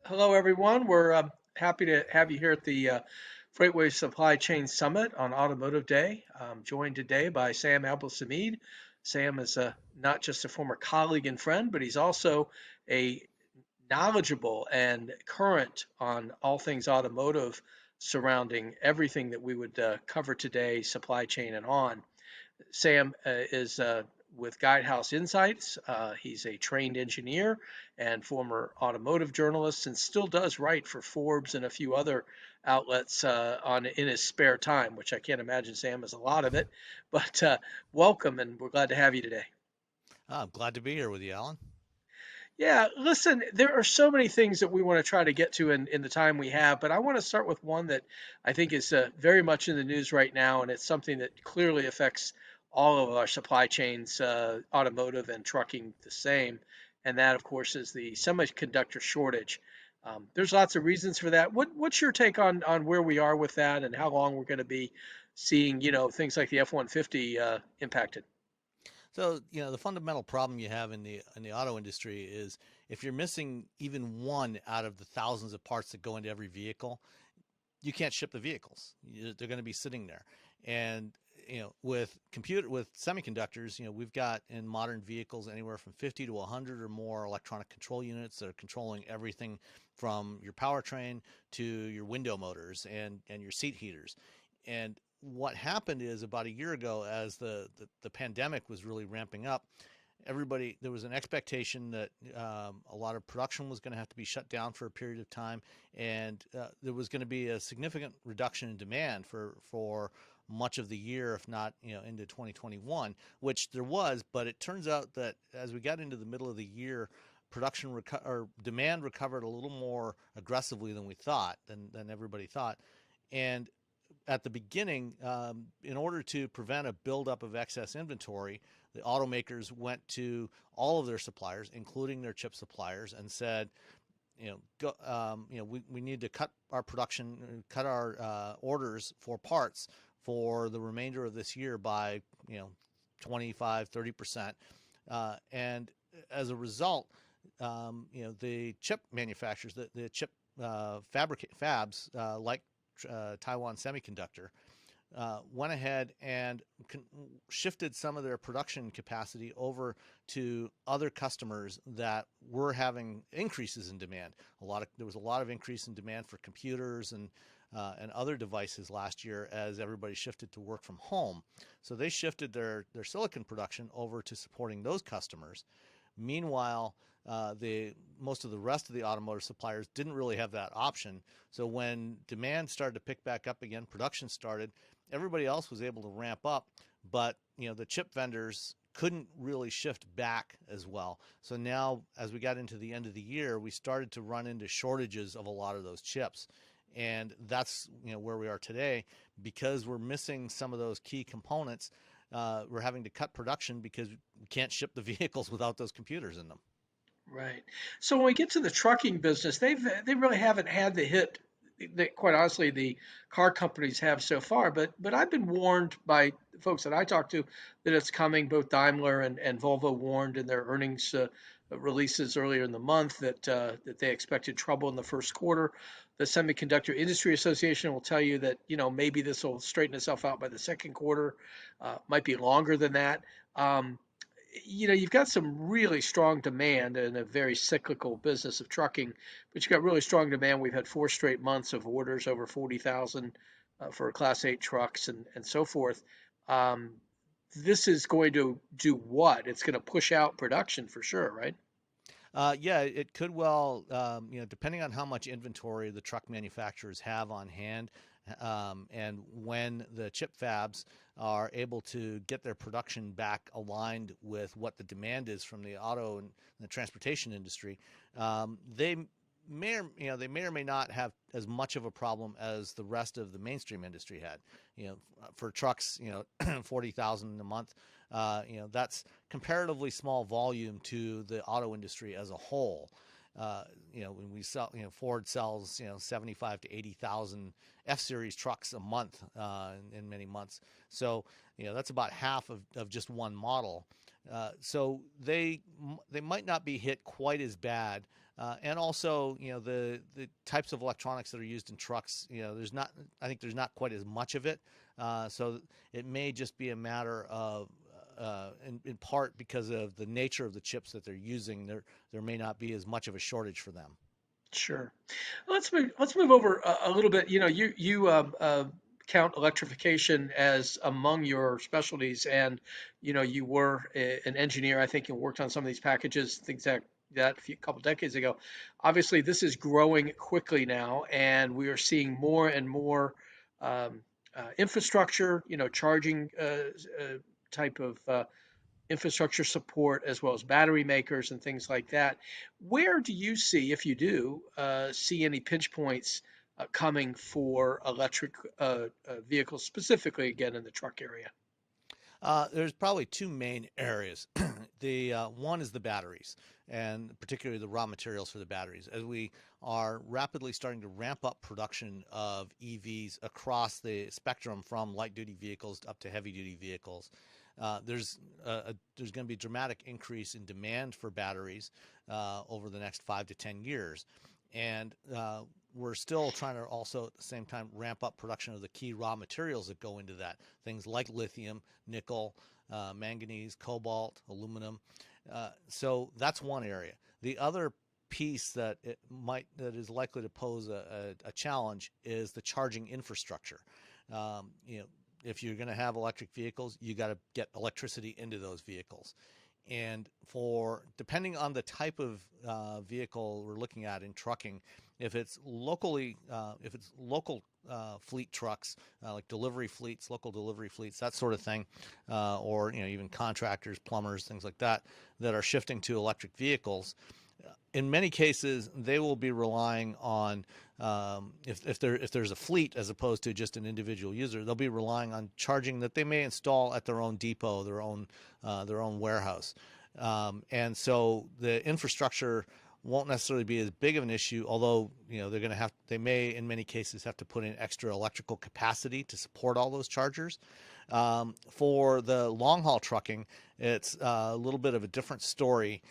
Hello, everyone. We're happy to have you here at the FreightWaves Supply Chain Summit on Automotive Day. I'm joined today by Sam Abuelsamid. Sam is not just a former colleague and friend, but he's also a knowledgeable and current on all things automotive surrounding everything that we would cover today, supply chain and on. Sam is with Guidehouse Insights. He's a trained engineer and former automotive journalist, and still does write for Forbes and a few other outlets on in his spare time, which I can't imagine Sam has a lot of it. But welcome, and we're glad to have you today. I'm glad to be here with you, Alan. Yeah, listen, there are so many things that we want to try to get to in the time we have, but I want to start with one that I think is very much in the news right now, and it's something that clearly affects all of our supply chains, automotive and trucking the same, and that, of course, is the semiconductor shortage. There's lots of reasons for that. What's your take on where we are with that, and how long we're going to be seeing, things like the F-150 impacted? So, the fundamental problem you have in the auto industry is if you're missing even one out of the thousands of parts that go into every vehicle, you can't ship the vehicles. They're going to be sitting there. And with semiconductors, we've got in modern vehicles anywhere from 50 to 100 or more electronic control units that are controlling everything from your powertrain to your window motors and your seat heaters. And what happened is about a year ago, as the pandemic was really ramping up, there was an expectation that a lot of production was going to have to be shut down for a period of time, and there was going to be a significant reduction in demand for much of the year, if not into 2021, which there was. But it turns out that as we got into the middle of the year, or demand recovered a little more aggressively than we thought, than everybody thought, and at the beginning, in order to prevent a buildup of excess inventory, the automakers went to all of their suppliers, including their chip suppliers, and said, we need to cut our production, cut our orders for parts for the remainder of this year by 25, 30%. And as a result, the chip manufacturers, the chip fabs like Taiwan Semiconductor, went ahead and shifted some of their production capacity over to other customers that were having increases in demand. There was a lot of increase in demand for computers and other devices last year as everybody shifted to work from home. So they shifted their silicon production over to supporting those customers. Meanwhile, most of the rest of the automotive suppliers didn't really have that option. So when demand started to pick back up again, production started, everybody else was able to ramp up, but the chip vendors couldn't really shift back as well. So now, as we got into the end of the year, we started to run into shortages of a lot of those chips. And that's where we are today, because we're missing some of those key components. We're having to cut production because we can't ship the vehicles without those computers in them. Right. So when we get to the trucking business, they really haven't had the hit that, quite honestly, the car companies have so far. But I've been warned by folks that I talk to that it's coming. Both Daimler and Volvo warned in their earnings releases earlier in the month that they expected trouble in the first quarter. The Semiconductor Industry Association will tell you that maybe this will straighten itself out by the second quarter. Might be longer than that. You've got some really strong demand in a very cyclical business of trucking, but you've got really strong demand. We've had 4 straight months of orders over 40,000 for Class 8 trucks and so forth. Um, this is going to do what? It's going to push out production for sure, right? Yeah, it could well, depending on how much inventory the truck manufacturers have on hand, and when the chip fabs are able to get their production back aligned with what the demand is from the auto and the transportation industry, they they may or may not have as much of a problem as the rest of the mainstream industry had. For trucks, 40,000 a month, that's comparatively small volume to the auto industry as a whole. When we sell, Ford sells, 75 to 80,000 F-Series trucks a month in many months. So, that's about half of just one model. So they might not be hit quite as bad. And also, the types of electronics that are used in trucks, I think there's not quite as much of it. So it may just be a matter of, in part because of the nature of the chips that they're using, there may not be as much of a shortage for them. Sure. Let's move over a little bit. You count electrification as among your specialties, and you were an engineer. I think you worked on some of these packages, things that a couple decades ago. Obviously, this is growing quickly now, and we are seeing more and more infrastructure, charging type of infrastructure support as well as battery makers and things like that. Where do you see, if you do, see any pinch points coming for electric vehicles, specifically again in the truck area? There's probably two main areas. The one is the batteries, and particularly the raw materials for the batteries. As we are rapidly starting to ramp up production of EVs across the spectrum, from light-duty vehicles up to heavy-duty vehicles, there's going to be a dramatic increase in demand for batteries over the next 5 to 10 years, and we're still trying to also at the same time ramp up production of the key raw materials that go into that. Things like lithium, nickel, manganese, cobalt, aluminum. So that's one area. The other piece that is likely to pose a challenge is the charging infrastructure. If you're going to have electric vehicles, you got to get electricity into those vehicles. And depending on the type of vehicle we're looking at in trucking, if it's local fleet trucks, like delivery fleets, local delivery fleets, that sort of thing, or even contractors, plumbers, things like that, that are shifting to electric vehicles, in many cases they will be relying on, if there's a fleet as opposed to just an individual user, they'll be relying on charging that they may install at their own depot, their own warehouse, and so the infrastructure won't necessarily be as big of an issue, although they may in many cases have to put in extra electrical capacity to support all those chargers. For the long haul trucking, it's a little bit of a different story.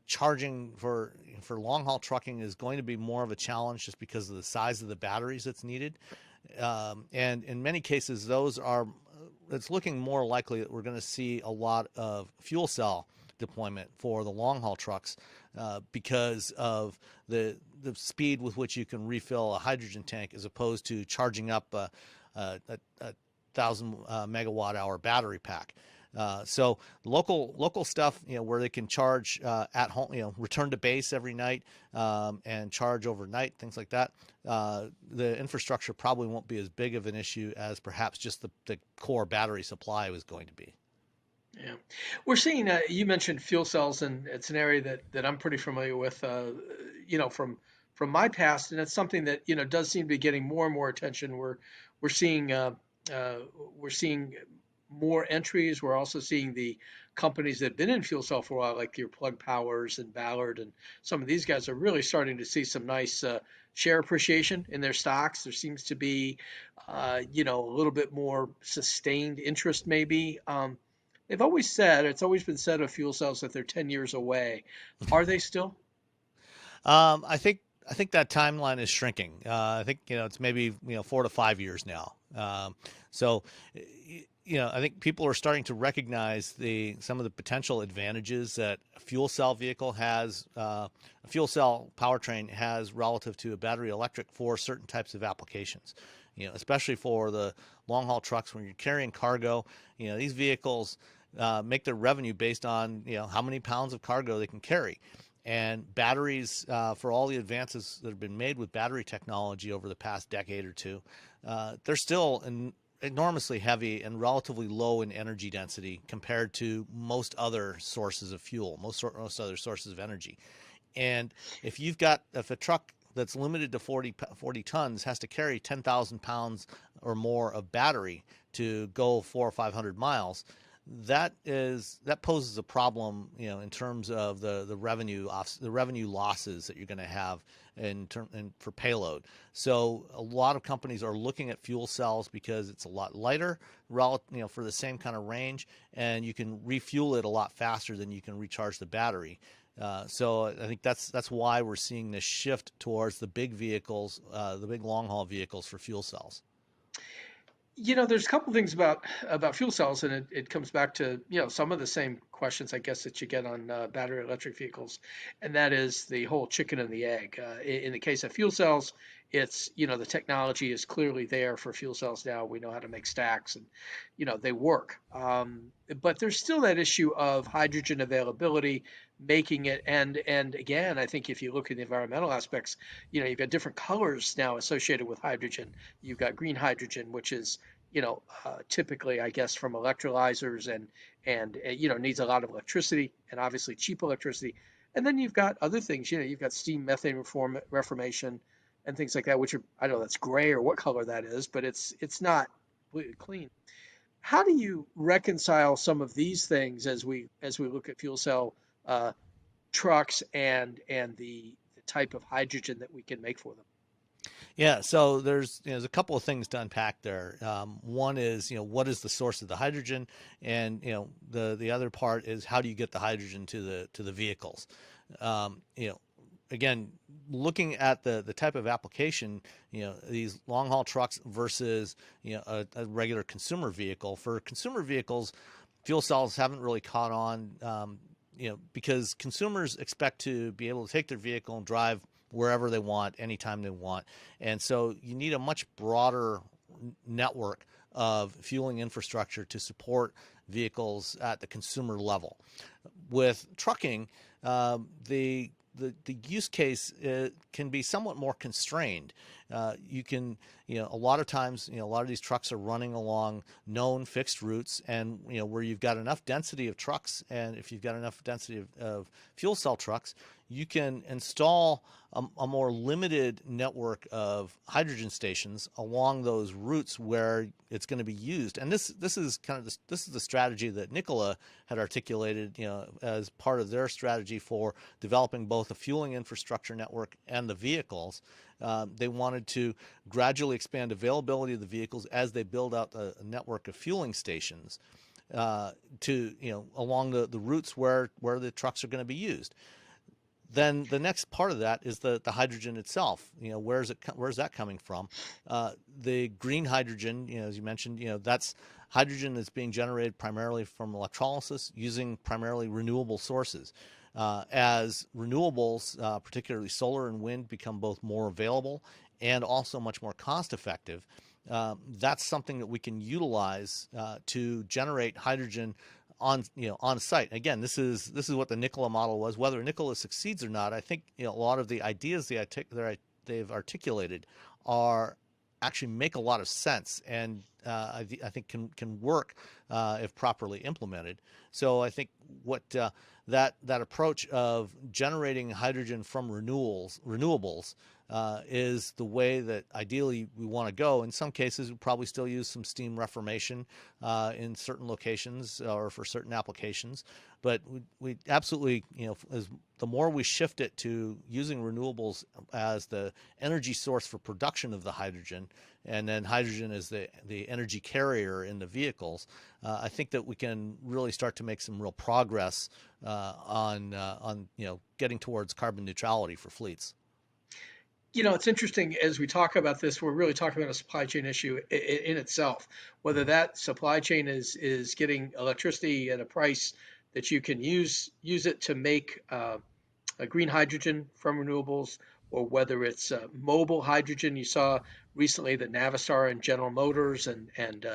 Charging for long haul trucking is going to be more of a challenge just because of the size of the batteries that's needed, and in many cases it's looking more likely that we're going to see a lot of fuel cell deployment for the long haul trucks, because of the speed with which you can refill a hydrogen tank as opposed to charging up a 1,000 megawatt hour battery pack. So local stuff, where they can charge at home, return to base every night, and charge overnight, things like that. The infrastructure probably won't be as big of an issue as perhaps just the core battery supply was going to be. Yeah, we're seeing. You mentioned fuel cells, and it's an area that I'm pretty familiar with. From my past, and it's something that does seem to be getting more and more attention. We're seeing we're seeing more entries. We're also seeing the companies that have been in fuel cell for a while, like your Plug Powers and Ballard, and some of these guys are really starting to see some nice share appreciation in their stocks. There seems to be, a little bit more sustained interest, maybe. It's always been said of fuel cells that they're 10 years away. Are they still? I think that timeline is shrinking. I think it's maybe 4 to 5 years now. So I think people are starting to recognize some of the potential advantages that a fuel cell vehicle has, a fuel cell powertrain has relative to a battery electric for certain types of applications. Especially for the long haul trucks when you're carrying cargo. These vehicles make their revenue based on how many pounds of cargo they can carry. And batteries, for all the advances that have been made with battery technology over the past decade or two, they're still enormously heavy and relatively low in energy density compared to most other sources of fuel, most other sources of energy. And if a truck that's limited to 40 tons has to carry 10,000 pounds or more of battery to go 400 or 500 miles, that poses a problem, in terms of the revenue losses that you're going to have for payload. So a lot of companies are looking at fuel cells because it's a lot lighter, for the same kind of range, and you can refuel it a lot faster than you can recharge the battery. So I think that's why we're seeing this shift towards the big vehicles, the big long haul vehicles for fuel cells. There's a couple things about fuel cells, and it comes back to some of the same questions I guess that you get on battery electric vehicles, and that is the whole chicken and the egg. In the case of fuel cells, it's the technology is clearly there for fuel cells now. We know how to make stacks, and they work. But there's still that issue of hydrogen availability, making it, and again, I think if you look at the environmental aspects, you've got different colors now associated with hydrogen. You've got green hydrogen, which is typically, I guess, from electrolyzers and needs a lot of electricity and obviously cheap electricity. And then you've got other things. You've got steam methane reformation and things like that, which are, I don't know, that's gray or what color that is, but it's not completely clean. How do you reconcile some of these things as we look at fuel cell uh, trucks and the type of hydrogen that we can make for them? Yeah, so there's a couple of things to unpack there. One is, what is the source of the hydrogen, and the other part is how do you get the hydrogen to the vehicles. You know, again, looking at the type of application, these long haul trucks versus a regular consumer vehicle. For consumer vehicles, fuel cells haven't really caught on. Because consumers expect to be able to take their vehicle and drive wherever they want, anytime they want. And so you need a much broader network of fueling infrastructure to support vehicles at the consumer level. With trucking, the use case can be somewhat more constrained. You can, a lot of times, a lot of these trucks are running along known fixed routes, and where you've got enough density of trucks, and if you've got enough density of fuel cell trucks, you can install a more limited network of hydrogen stations along those routes where it's going to be used. And this is this is the strategy that Nikola had articulated, as part of their strategy for developing both a fueling infrastructure network and the vehicles. They wanted to gradually expand availability of the vehicles as they build out a network of fueling stations to along the routes where the trucks are going to be used. Then the next part of that is the hydrogen itself. Where's that coming from? The green hydrogen, as you mentioned, that's hydrogen that's being generated primarily from electrolysis using primarily renewable sources. As renewables, particularly solar and wind, become both more available and also much more cost effective, that's something that we can utilize to generate hydrogen on site. Again, this is what the Nikola model was. Whether Nikola succeeds or not, I think a lot of the ideas they've articulated are actually make a lot of sense, and I think can work if properly implemented. So I think what that approach of generating hydrogen from renewables is the way that ideally we want to go. In some cases, we probably still use some steam reformation in certain locations or for certain applications. But we absolutely, as the more we shift it to using renewables as the energy source for production of the hydrogen, and then hydrogen as the energy carrier in the vehicles, I think that we can really start to make some real progress on getting towards carbon neutrality for fleets. It's interesting as we talk about this, we're really talking about a supply chain issue in itself. Whether that supply chain is getting electricity at a price that you can use it to make a green hydrogen from renewables, or whether it's mobile hydrogen. You saw recently that Navistar and General Motors and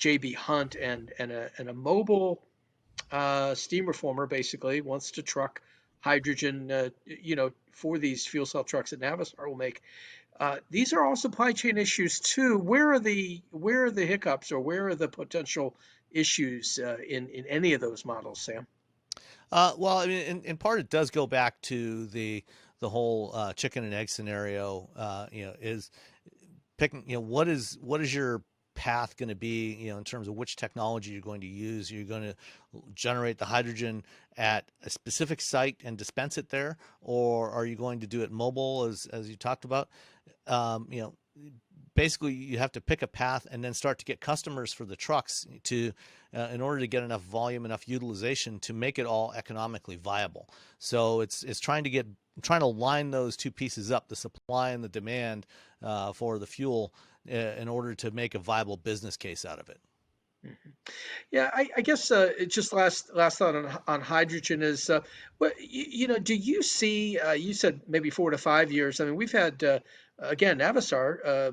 JB Hunt and a mobile steam reformer basically wants to truck hydrogen, for these fuel cell trucks that Navistar will make. These are all supply chain issues too. Where are the hiccups, or where are the potential issues in any of those models, Sam? Well, I mean, in part, it does go back to the whole chicken and egg scenario. Is picking, what is your path going to be, in terms of which technology you're going to use? You're going to generate the hydrogen at a specific site and dispense it there, or are you going to do it mobile, as you talked about? You know, basically you have to pick a path and then start to get customers for the trucks to in order to get enough volume, enough utilization to make it all economically viable. So it's trying to line those two pieces up, the supply and the demand for the fuel, in order to make a viable business case out of it. Mhm. Yeah, I guess just last thought on hydrogen is, do you see? You said maybe 4 to 5 years. I mean, we've had again, Navistar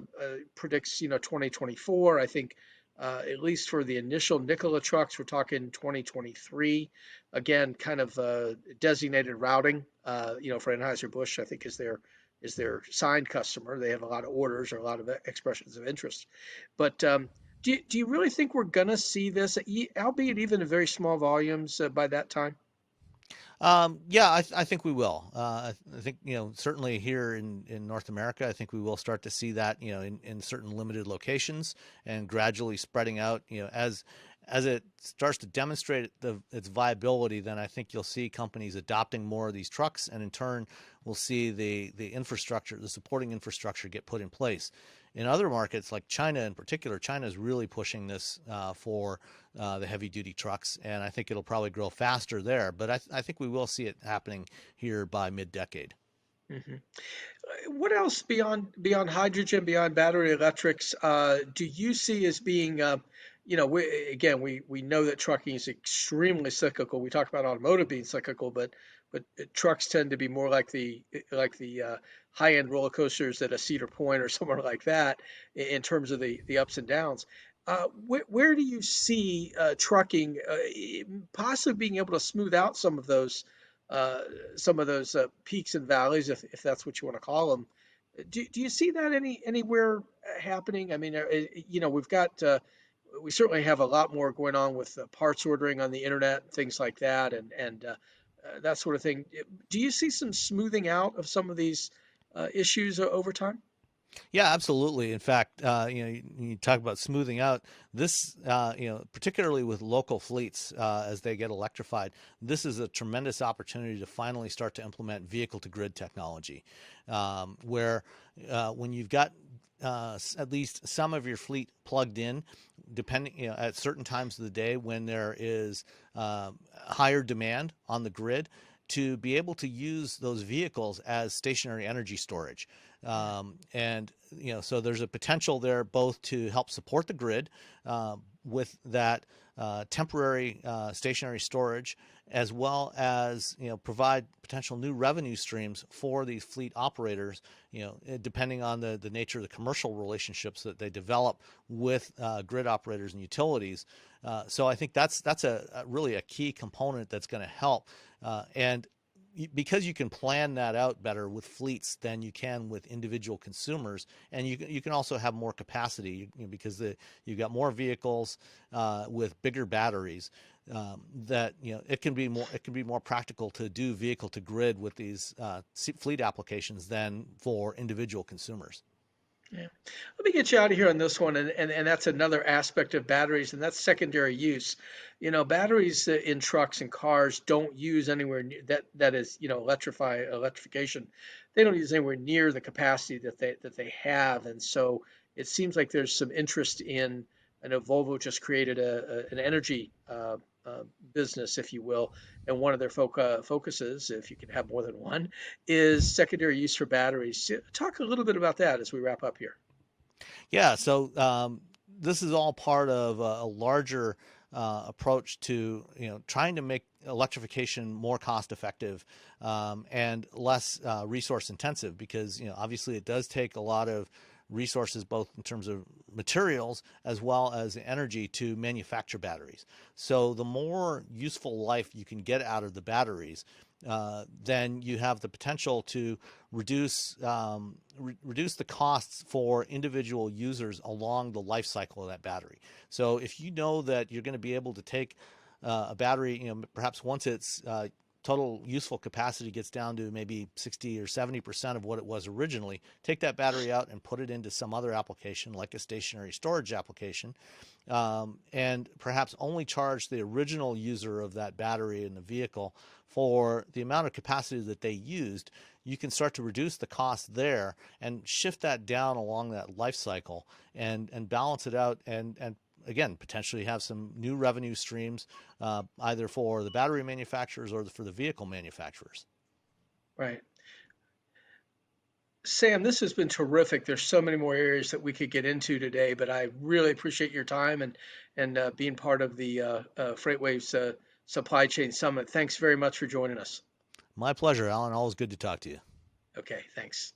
predicts 2024. I think at least for the initial Nikola trucks, we're talking 2023. Again, kind of designated routing. For Anheuser-Busch, I think is their signed customer. They have a lot of orders or a lot of expressions of interest, but. Do you really think we're going to see this, albeit even in very small volumes, by that time? Yeah, I think we will. I think, certainly here in North America, I think we will start to see that, in certain limited locations and gradually spreading out, as it starts to demonstrate its viability. Then I think you'll see companies adopting more of these trucks, and in turn, we'll see the infrastructure, the supporting infrastructure, get put in place. In other markets like China in particular, China is really pushing this for the heavy duty trucks, and I think it'll probably grow faster there. But I think we will see it happening here by mid-decade. Hmm. What else beyond hydrogen, beyond battery electrics, do you see as being, we know that trucking is extremely cyclical. We talk about automotive being cyclical, but trucks tend to be more like the high-end roller coasters at a Cedar Point or somewhere like that in terms of the ups and downs. Where do you see trucking possibly being able to smooth out uh, some of those peaks and valleys, if that's what you want to call them? Do you see that anywhere happening? I mean, we certainly have a lot more going on with parts ordering on the internet and things like that, and that sort of thing. Do you see some smoothing out of some of these issues over time? Yeah, absolutely. In fact, you talk about smoothing out this, particularly with local fleets as they get electrified. This is a tremendous opportunity to finally start to implement vehicle to grid technology, where when you've got at least some of your fleet plugged in, depending, at certain times of the day when there is higher demand on the grid, to be able to use those vehicles as stationary energy storage. And so there's a potential there both to help support the grid with that temporary stationary storage, as well as provide potential new revenue streams for these fleet operators, depending on the nature of the commercial relationships that they develop with grid operators and utilities. So I think that's really a key component that's going to help. And because you can plan that out better with fleets than you can with individual consumers, and you can also have more capacity, because you've got more vehicles with bigger batteries, that it can be more practical to do vehicle to grid with these fleet applications than for individual consumers. Yeah. Let me get you out of here on this one, and that's another aspect of batteries, and that's secondary use. Batteries in trucks and cars don't use anywhere near that is, electrification. They don't use anywhere near the capacity that they have, and so it seems like there's some interest in. I know Volvo just created an energy business, if you will, and one of their focuses, if you can have more than one, is secondary use for batteries. Talk a little bit about that as we wrap up here. Yeah, so this is all part of a larger approach to trying to make electrification more cost effective and less resource intensive, because obviously it does take a lot of resources, both in terms of materials as well as energy, to manufacture batteries. So the more useful life you can get out of the batteries, then you have the potential to reduce reduce the costs for individual users along the life cycle of that battery. So if you know that you're going to be able to take a battery, perhaps once it's total useful capacity gets down to maybe 60 or 70% of what it was originally, take that battery out and put it into some other application, like a stationary storage application, and perhaps only charge the original user of that battery in the vehicle for the amount of capacity that they used. You can start to reduce the cost there and shift that down along that life cycle and balance it out, and again, potentially have some new revenue streams, either for the battery manufacturers or for the vehicle manufacturers. Right. Sam, this has been terrific. There's so many more areas that we could get into today, but I really appreciate your time and being part of the FreightWaves Supply Chain Summit. Thanks very much for joining us. My pleasure, Alan. Always good to talk to you. Okay, thanks.